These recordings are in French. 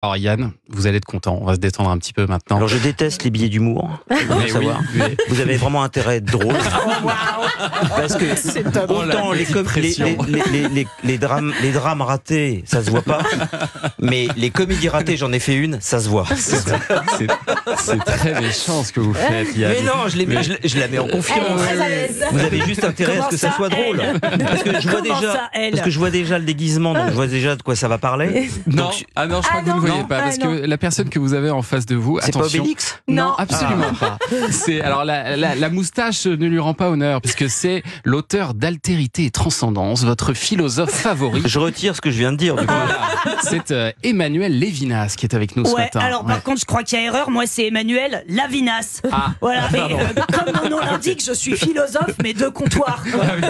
Alors Yann, vous allez être content, on va se détendre un petit peu maintenant. Alors je déteste les billets d'humour, vous avez vraiment intérêt à être drôle. Parce que autant les drames ratés, ça se voit pas, mais les comédies ratées, j'en ai fait une, ça se voit. C'est très méchant ce que vous faites, Yann. Mais non, je la mets en confiance. Vous avez juste intérêt à ce que ça soit drôle. Parce que je vois déjà le déguisement, donc je vois déjà de quoi ça va parler. Non, je crois que vous ne voyez pas, parce que la personne que vous avez en face de vous, c'est attention. pas Obélix ? Non, absolument pas. Alors la moustache ne lui rend pas honneur, puisque c'est l'auteur d'Altérité et Transcendance, votre philosophe favori. Je retire ce que je viens de dire. Du coup. C'est Emmanuel Lévinas qui est avec nous ce matin. Alors par contre, je crois qu'il y a erreur. Moi, c'est Emmanuel Lavinas. Voilà. Mais, comme mon nom l'indique, je suis philosophe, mais de comptoir.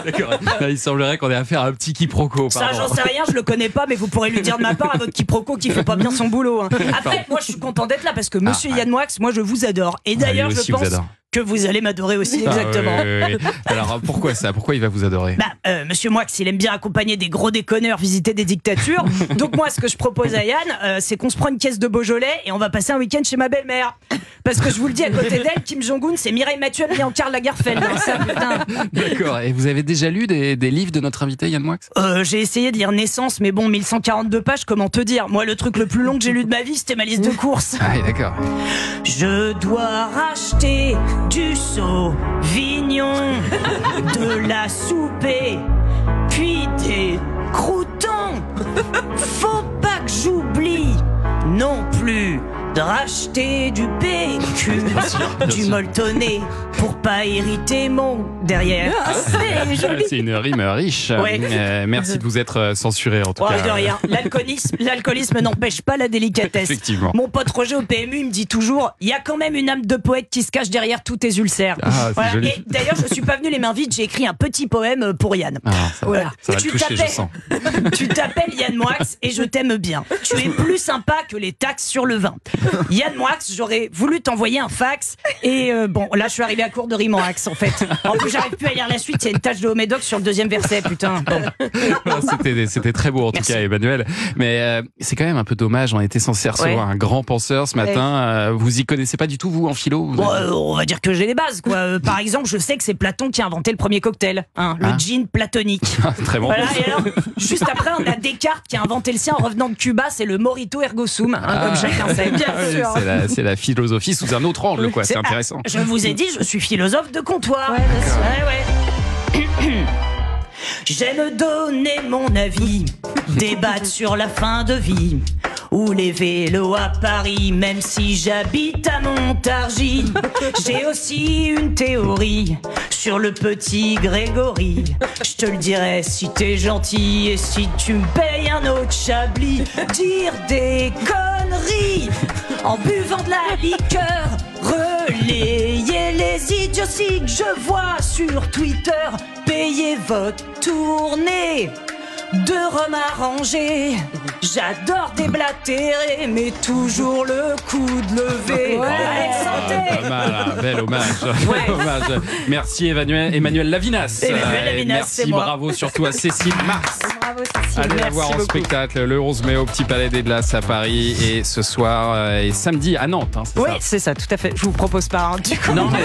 D'accord. Il semblerait qu'on ait affaire à un petit quiproquo. Ça, j'en sais rien, je le connais pas, mais vous pourrez lui dire de ma part à votre quiproquo qui fait pas bien son boulot. Après, moi, je suis content d'être là parce que Monsieur Yann Moix, moi, je vous adore. Et d'ailleurs, je pense que vous allez m'adorer aussi, exactement. Oui. Alors, pourquoi ça ? Pourquoi il va vous adorer ? Monsieur Moix, il aime bien accompagner des gros déconneurs visiter des dictatures. Donc moi, ce que je propose à Yann, c'est qu'on se prend une caisse de Beaujolais et on va passer un week-end chez ma belle-mère. Parce que je vous le dis, à côté d'elle, Kim Jong-un, c'est Mireille Mathieu et Karl Lagerfeld. D'accord. Et vous avez déjà lu des livres de notre invité, Yann Moix ? J'ai essayé de lire Naissance, mais bon, 1142 pages, comment te dire ? Moi, le truc le plus long que j'ai lu de ma vie, c'était ma liste de courses. Ah oui, d'accord. Je dois racheter du Sauvignon, de la soupe, puis des croûtons. Faut pas que j'oublie non plus de racheter du PQ, du molletonné, pour pas irriter mon derrière. C'est joli. C'est une rime riche. Ouais. Merci de vous être censuré en tout cas. De rien. L'alcoolisme n'empêche pas la délicatesse. Effectivement. Mon pote Roger au PMU, il me dit toujours, il y a quand même une âme de poète qui se cache derrière tous tes ulcères. C'est joli. Et d'ailleurs, je suis pas venu les mains vides, j'ai écrit un petit poème pour Yann. Ça va le toucher, je sens. Tu t'appelles Yann Moix et je t'aime bien. Tu es plus sympa que les taxes sur le vin. Yann Moix, j'aurais voulu t'envoyer un fax et bon, là je suis arrivé à court de rime en axe en fait. En plus, j'arrive plus à lire la suite, il y a une tache de Homédoc sur le deuxième verset, putain. Bon. C'était très beau en tout cas, Emmanuel. Mais c'est quand même un peu dommage, on était censé recevoir un grand penseur ce matin. Vous y connaissez pas du tout, vous, en philo ? On va dire que j'ai les bases, quoi. Par exemple, je sais que c'est Platon qui a inventé le premier cocktail, le gin platonique. Très bon. Voilà, et alors, juste après, on a Descartes qui a inventé le sien en revenant de Cuba, c'est le Morito ergo sum, comme chacun sait. Bien sûr. C'est la philosophie sous un autre angle, quoi. C'est intéressant. Je vous ai dit, je suis philosophe de comptoir. J'aime donner mon avis, débattre sur la fin de vie, ou les vélos à Paris, même si j'habite à Montargis. J'ai aussi une théorie sur le petit Grégory. Je te le dirai si t'es gentil et si tu me payes un autre chablis. Dire des conneries en buvant de la liqueur, relayer les idioties que je vois sur Twitter. Payez votre tournée de rhum arrangé. J'adore déblatérer, mais toujours le coude levé. Allez, santé. Pas mal, bel hommage. Merci Emmanuel Lavinas. Merci, bravo surtout à Cécile Mars. Bravo Cécile. Allez la voir en spectacle le 11 mai au Petit Palais des Glaces à Paris et ce soir et samedi à Nantes. C'est ça, tout à fait. Je vous propose pas. Du coup. Non, mais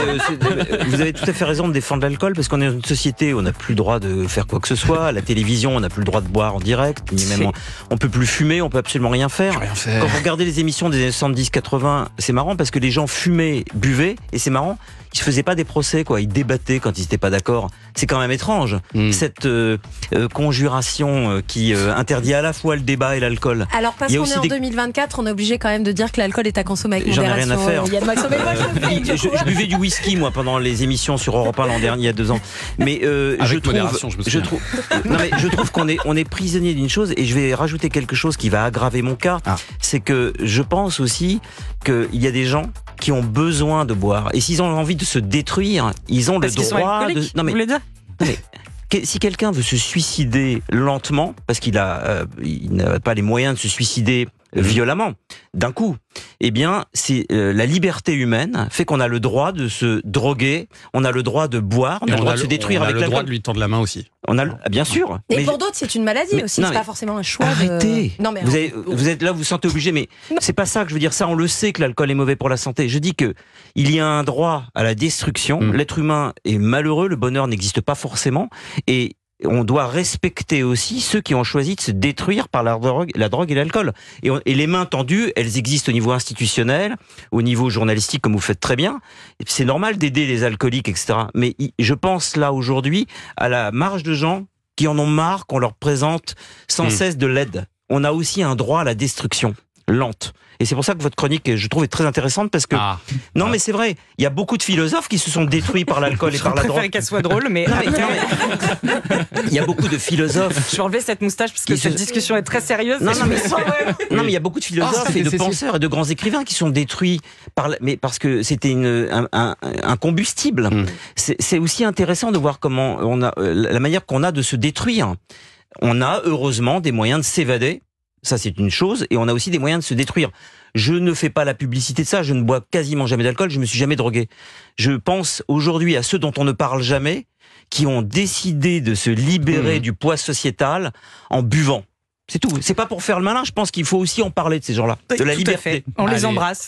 vous avez tout à fait raison de défendre l'alcool parce qu'on est dans une société où on n'a plus le droit de faire quoi que ce soit. À la télévision, on n'a plus le droit de boire en direct. Même on peut plus fumer, on peut absolument rien faire. Quand vous regardez les émissions des années 70-80, c'est marrant parce que les gens fumaient, buvaient et c'est marrant. Ils se faisaient pas des procès, quoi. Ils débattaient quand ils n'étaient pas d'accord. C'est quand même étrange, cette conjuration qui interdit à la fois le débat et l'alcool. Alors, parce qu'on est en 2024, on est obligé quand même de dire que l'alcool est à consommer avec modération. J'en ai rien à faire. Je buvais du whisky, moi, pendant les émissions sur Europe 1 l'an dernier, il y a 2 ans. Mais avec modération, je me souviens. Je trouve qu'on est prisonnier d'une chose, et je vais rajouter quelque chose qui va aggraver mon cas. C'est que je pense aussi qu'il y a des gens qui ont besoin de boire. Et s'ils ont envie de se détruire, ils ont le droit de... Non, mais si quelqu'un veut se suicider lentement, parce qu'il n'a pas les moyens de se suicider violemment, d'un coup, eh bien, c'est la liberté humaine fait qu'on a le droit de se droguer, on a le droit de boire, on a le droit de se détruire avec l'alcool. On a le droit de lui tendre la main aussi. On a bien sûr. Et pour d'autres, c'est une maladie aussi. C'est pas forcément un choix. Arrêtez. Non, mais vous êtes là, vous vous sentez obligé, mais c'est pas ça que je veux dire. Ça, on le sait que l'alcool est mauvais pour la santé. Je dis que il y a un droit à la destruction. L'être humain est malheureux, le bonheur n'existe pas forcément, et on doit respecter aussi ceux qui ont choisi de se détruire par la drogue et l'alcool. Et les mains tendues, elles existent au niveau institutionnel, au niveau journalistique, comme vous faites très bien. C'est normal d'aider les alcooliques, etc. Mais je pense là aujourd'hui à la marge de gens qui en ont marre qu'on leur présente sans cesse de l'aide. On a aussi un droit à la destruction lente. Et c'est pour ça que votre chronique, je trouve, est très intéressante parce que... Non, mais c'est vrai, il y a beaucoup de philosophes qui se sont détruits par l'alcool et par la drogue. Je préfère qu'elle soit drôle, mais... Il y a beaucoup de philosophes... Je vais enlever cette moustache parce que cette discussion est très sérieuse. Non, mais il y a beaucoup de philosophes et de penseurs et de grands écrivains qui sont détruits mais parce que c'était un combustible. C'est aussi intéressant de voir comment on a la manière qu'on a de se détruire. On a heureusement des moyens de s'évader. Ça, c'est une chose. Et on a aussi des moyens de se détruire. Je ne fais pas la publicité de ça. Je ne bois quasiment jamais d'alcool. Je me suis jamais drogué. Je pense aujourd'hui à ceux dont on ne parle jamais, qui ont décidé de se libérer du poids sociétal en buvant. C'est tout. C'est pas pour faire le malin. Je pense qu'il faut aussi en parler de ces gens-là. De la liberté. On les embrasse.